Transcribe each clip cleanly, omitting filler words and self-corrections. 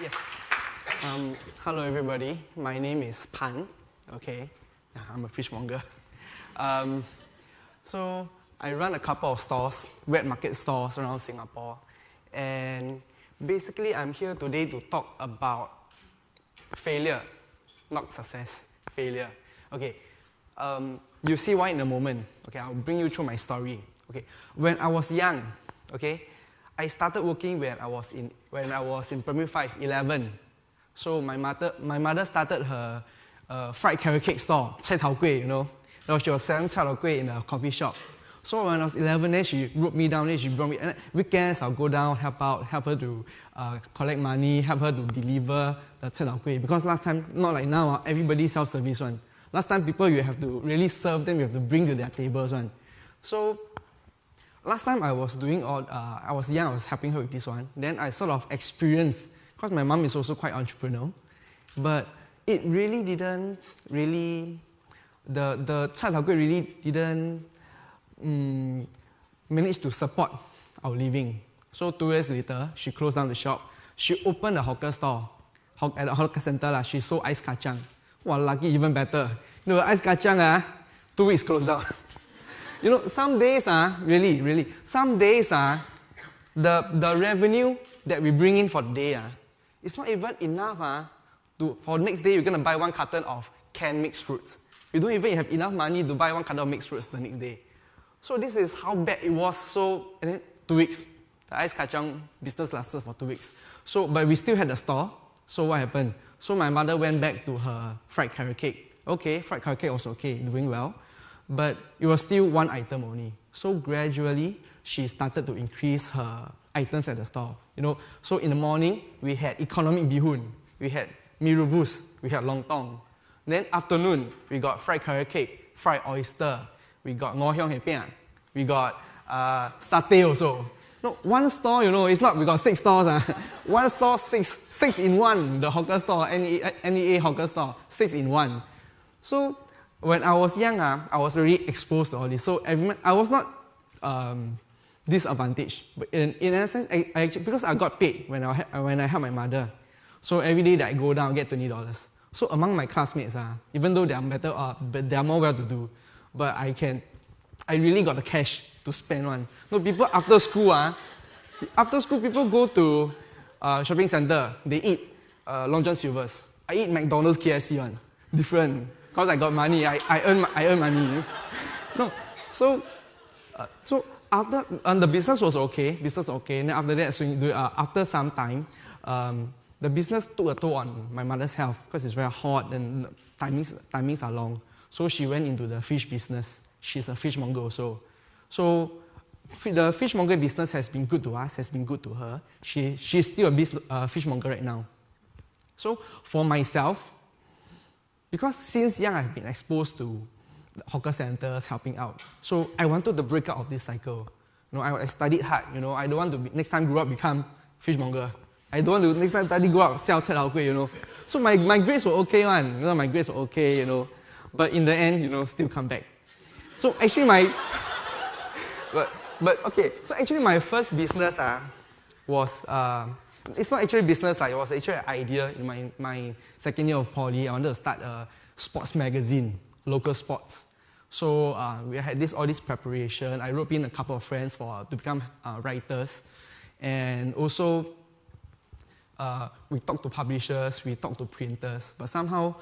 Yes. Hello, everybody. My name is Pan. Okay. I'm a fishmonger. So I run a couple of stores, wet market stores around Singapore. And basically, I'm here today to talk about failure, not success, failure. Okay. You'll see why in a moment. Okay, I'll bring you through my story. Okay. When I was young, okay, I started working when I was in primary 5, 11. So my mother started her fried carrot cake store, cai tao kueh, you know. She was selling cai tao kueh in a coffee shop. So when I was 11, then she wrote me down, then she brought me, and weekends I'll go down, help her to collect money, help her to deliver the cai tao kueh. Because last time, not like now, everybody self-service one. Last time people, you have to really serve them, you have to bring to their tables one. So last time I was I was young, I was helping her with this one. Then I sort of experienced, because my mom is also quite entrepreneurial, but it really didn't the cai tao kueh really didn't manage to support our living. So 2 years later, she closed down the shop. She opened a hawker store at the hawker center. She sold ice kacang. Wow, lucky, even better. You know, ice kacang, 2 weeks closed down. You know, some days, really, some days, the revenue that we bring in for the day, it's not even enough for next day, you're going to buy 1 carton of canned mixed fruits. You don't even have enough money to buy 1 carton of mixed fruits the next day. So this is how bad it was. And then 2 weeks, the ice kacang business lasted for 2 weeks. But we still had the store. So what happened? So my mother went back to her fried carrot cake. Okay, fried carrot cake was okay, doing well. But it was still 1 item only. So gradually, she started to increase her items at the store. You know, so in the morning, we had economic bihun, we had mee rebus, we had lontong. Then afternoon, we got fried carrot cake, fried oyster, we got ngoh hiong hei piang, we got satay also. No, one store, you know, it's not we got 6 stores. One store, 6 in 1, the hawker store, NEA hawker store, 6 in 1. So when I was young, I was already exposed to all this. So I was not disadvantaged. But in a sense, I actually, because I got paid when I helped my mother. So every day that I go down, I get $20. So among my classmates, even though they are better, but they are more well-to-do, but I really got the cash to spend one. No, people after school, people go to shopping center. They eat Long John Silver's. I eat McDonald's, KFC one. Different. Because I got money, I earn money. No, so after the business was okay. And then after that, after some time, the business took a toll on my mother's health because it's very hot and timings are long. So she went into the fish business. She's a fishmonger also. So the fishmonger business has been good to us, has been good to her. She's still a fishmonger right now. So for myself, because since young I've been exposed to hawker centers, helping out. So I wanted to break out of this cycle. You know, I studied hard. You know, I don't want to next time grow up become fishmonger. I don't want to next time grow up sell cai tao kueh. You know, so my grades were okay one. You know, my grades were okay. You know, but in the end, you know, still come back. So actually but okay. So actually my first business was. It's not actually business, it was actually an idea in my second year of poly. I wanted to start a sports magazine, local sports. So we had all this preparation. I wrote in a couple of friends to become writers. And also, we talked to publishers, we talked to printers. But somehow,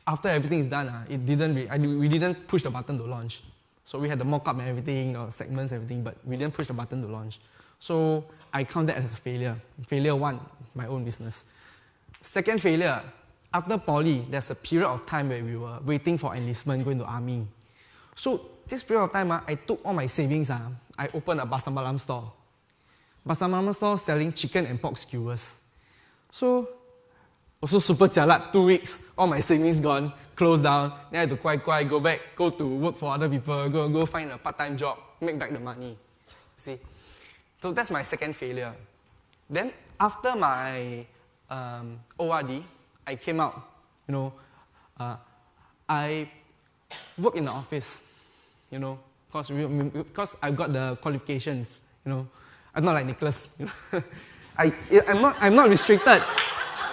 after everything is done, we didn't push the button to launch. So we had the mock-up and everything, segments, everything, but we didn't push the button to launch. So I count that as a failure. Failure 1, my own business. Second failure, after poly, there's a period of time where we were waiting for enlistment, going to army. So this period of time, I took all my savings. I opened a Pasar Malam store. Pasar Malam store selling chicken and pork skewers. So also super jialat, 2 weeks, all my savings gone, closed down. Then I had to go to work for other people, go find a part-time job, make back the money. See? So that's my second failure. Then after my ORD, I came out. You know, I work in the office. You know, because I've got the qualifications. You know, I'm not like Nicholas. You know? I'm not restricted.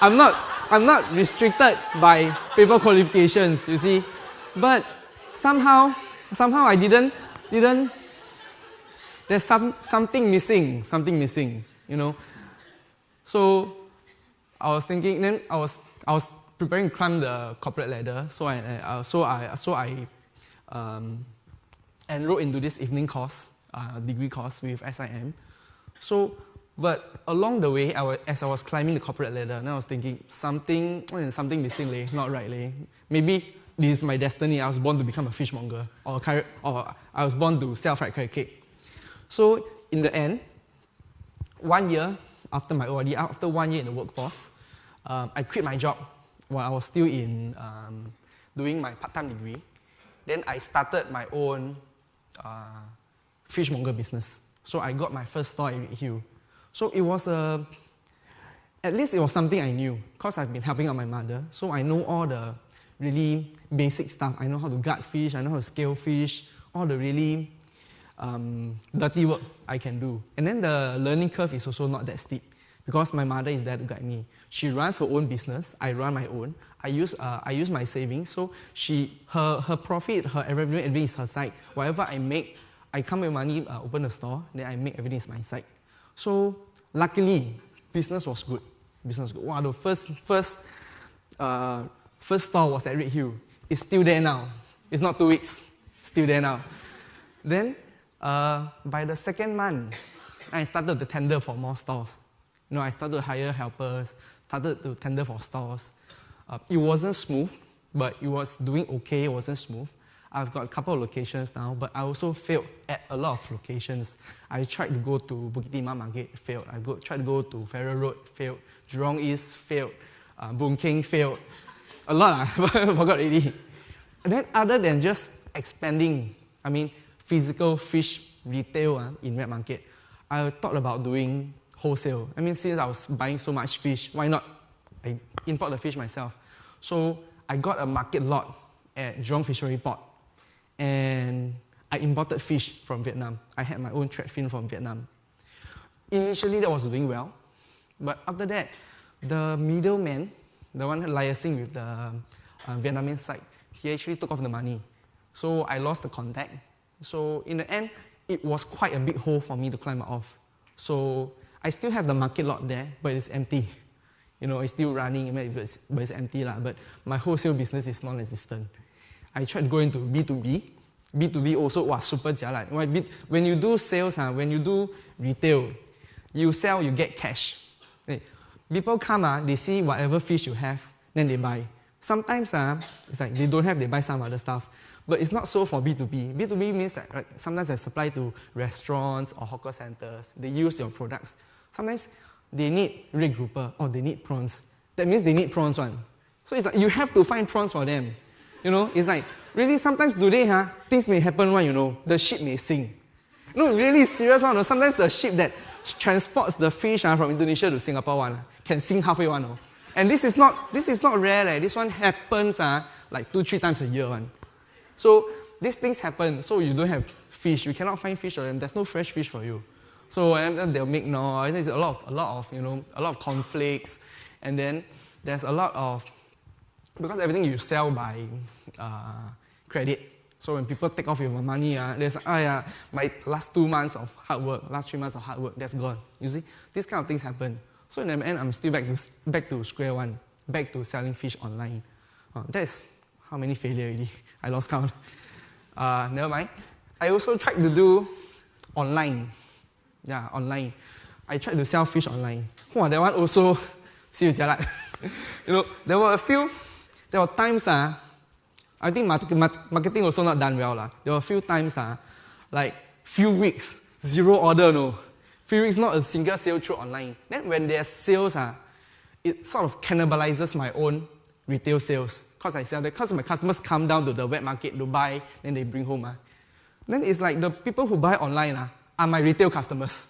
I'm not restricted by paper qualifications, you see. But somehow I didn't, there's something missing, you know. So I was thinking, then I was preparing to climb the corporate ladder, so I enrolled into this evening course, degree course with SIM. So, but along the way, as I was climbing the corporate ladder, then I was thinking, something missing, leh, not right, leh. Maybe this is my destiny. I was born to become a fishmonger, or I was born to sell fried carrot cake. So, in the end, 1 year after my ORD, after 1 year in the workforce, I quit my job while I was still in doing my part-time degree. Then I started my own fishmonger business. So I got my first store at Red Hill. So it was at least it was something I knew, because I've been helping out my mother. So I know all the really basic stuff. I know how to gut fish, I know how to scale fish, all the really dirty work I can do. And then the learning curve is also not that steep, because my mother is there to guide me. She runs her own business, I run my own. I use my savings, so her profit, her revenue, everything is her side. Whatever I make, I come with money, open a store, then I make everything is my side. So luckily, business was good. Wow, the first store was at Red Hill. It's still there now. It's not 2 weeks. Still there now. Then by the second month, I started to tender for more stores. You know, I started to hire helpers, started to tender for stores. It wasn't smooth, but it was doing okay. It wasn't smooth. I've got a couple of locations now, but I also failed at a lot of locations. I tried to go to Bukit Timah Market, failed. Tried to go to Farrer Road, failed. Jurong East, failed. Boon Keng, failed. A lot, I forgot already. And then other than just expanding, physical fish retail in wet market, I thought about doing wholesale. Since I was buying so much fish, why not I import the fish myself? So I got a market lot at Jurong Fishery Port, and I imported fish from Vietnam. I had my own threadfin from Vietnam. Initially, that was doing well, but after that, the middleman, the one liaising with the Vietnamese side, he actually took off the money. So I lost the contact. So in the end, it was quite a big hole for me to climb out of. So I still have the market lot there, but it's empty. You know, it's still running, but it's empty. But my wholesale business is non-existent. I tried to go into B2B. B2B also was super jialat. When you do sales, when you do retail, you sell, you get cash. People come, they see whatever fish you have, then they buy. Sometimes it's like they don't have, they buy some other stuff. But it's not so for B2B. B2B means that sometimes I supply to restaurants or hawker centers. They use your products. Sometimes they need red grouper or they need prawns. That means they need prawns one. So it's like you have to find prawns for them. You know, it's like really sometimes today things may happen one, you know, the ship may sink. No, really serious one. Sometimes the ship that transports the fish from Indonesia to Singapore one can sink halfway one. And this is not rare. This one happens like 2-3 times a year one. So these things happen. So you don't have fish. You cannot find fish for them. There's no fresh fish for you. So and they'll make noise. There's a lot of conflicts, and then there's a lot of, because everything you sell by credit. So when people take off your money, there's my last 2 months of hard work, last 3 months of hard work, that's gone. You see, these kind of things happen. So in the end, I'm still back to square one, back to selling fish online. That's how many failures already. I lost count. Never mind. I also tried to do online. Yeah, online. I tried to sell fish online. That one also still jialat. You know, there were times I think marketing also not done well. There were a few times like few weeks, 0 order, no. Few weeks, not a single sale through online. Then when there's sales, it sort of cannibalizes my own retail sales. Because I sell that, because my customers come down to the wet market to buy, then they bring home. Then it's like the people who buy online are my retail customers.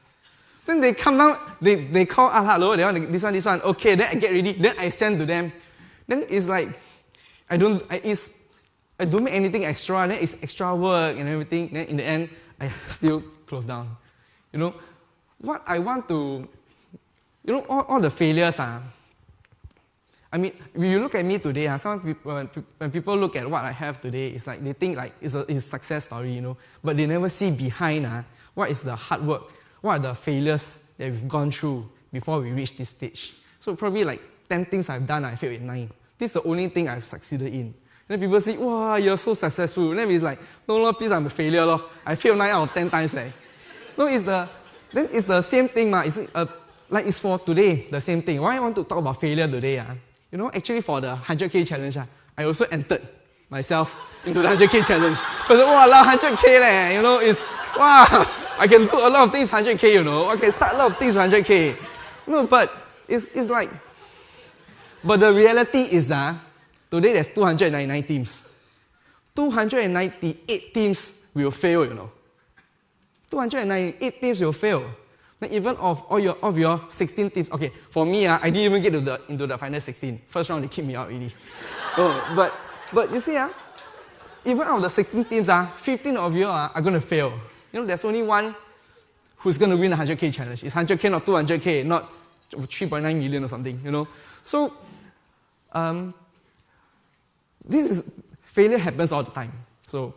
Then they come down, they call, hello, they want this one. Okay, then I get ready, then I send to them. Then it's like, I don't make anything extra, then it's extra work and everything. Then in the end, I still close down. You know, what I want to, you know, all the failures I mean, when you look at me today, some people, when people look at what I have today, it's like they think like it's a success story, but they never see behind what is the hard work, what are the failures that we've gone through before we reach this stage. So probably like 10 things I've done, I failed at 9. This is the only thing I've succeeded in. Then people say, wow, you're so successful. Then it's like, no, please, I'm a failure. I failed 9 out of 10 times. No, it's the same thing. Like it's for today, the same thing. Why I want to talk about failure today? Actually for the 100K challenge, I also entered myself into the 100K challenge. Because, wow, 100K, it's, wow, I can do a lot of things 100K, I can start a lot of things 100K. No, but it's like, but the reality is that today there's 299 teams. 298 teams will fail, 298 teams will fail. Even of your 16 teams, okay, for me, I didn't even get into the final 16. First round, they kicked me out already. But you see, even out of the 16 teams, 15 of you are going to fail. There's only one who's going to win the 100K challenge. It's 100K, not 200K, not 3.9 million or something, So, failure happens all the time. So,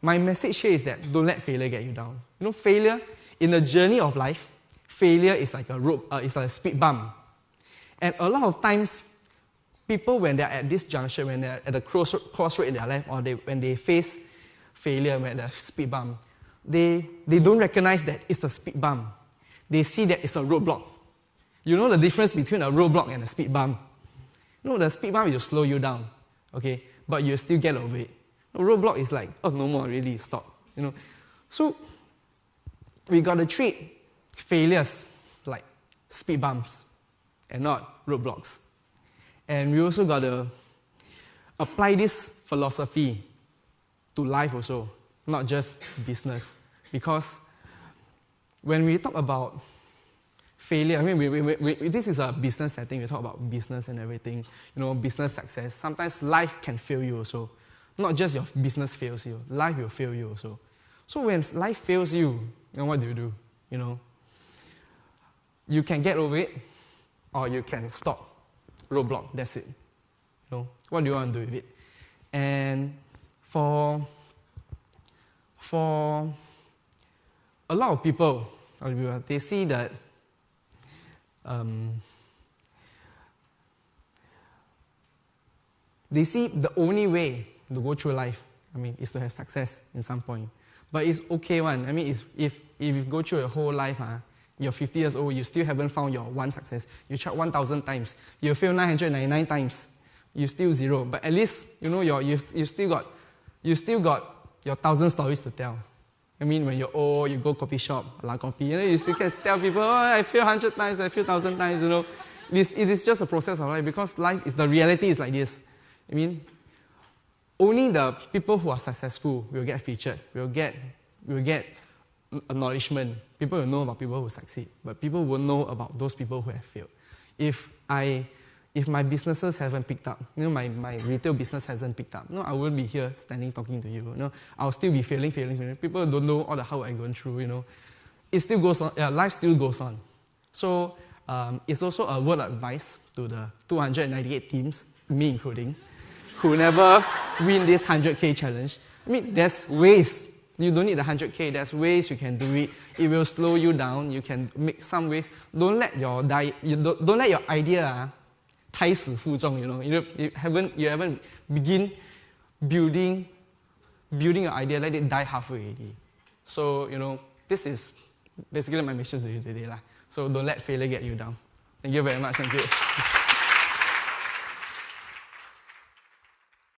my message here is that don't let failure get you down. Failure, in the journey of life, failure is like a rope, it's like a speed bump. And a lot of times, people, when they're at this juncture, when they're at the crossroad in their life, or when they face failure, when the speed bump, they don't recognize that it's a speed bump. They see that it's a roadblock. You know the difference between a roadblock and a speed bump? The speed bump will slow you down, okay? But you'll still get over it. A roadblock is like, oh, no more, really, stop. So, we got to treat failures like speed bumps and not roadblocks. And we also got to apply this philosophy to life also, not just business. Because when we talk about failure, I mean, this is a business setting, we talk about business and everything, business success. Sometimes life can fail you also. Not just your business fails you, life will fail you also. So when life fails you, then what do? You can get over it, or you can stop. Roadblock, that's it. What do you want to do with it? And for a lot of people, they see that they see the only way to go through life, is to have success in some point. But it's okay one. If you go through your whole life, you're 50 years old, you still haven't found your one success. You tried 1,000 times. You fail 999 times. You still 0. But at least, you still got your 1,000 stories to tell. When you're old, you go coffee shop, la coffee, you still can tell people, oh, I fail 100 times, I fail 1,000 times, It is just a process of life, because the reality is like this. Only the people who are successful will get featured, will get acknowledgement. People will know about people who succeed, but people will know about those people who have failed. If my businesses haven't picked up, my retail business hasn't picked up, I wouldn't be here standing talking to you. I'll still be failing. People don't know all the hard work I'm going through. It still goes on. Life still goes on. So it's also a word of advice to the 298 teams, me including, who never win this 100K challenge. There's ways. You don't need the 100K. There's ways you can do it. It will slow you down. You can make some ways. Don't let your idea 胎死腹中. You haven't begin building your idea. Let it die halfway already. So this is basically my mission to you today, So don't let failure get you down. Thank you very much. Thank you.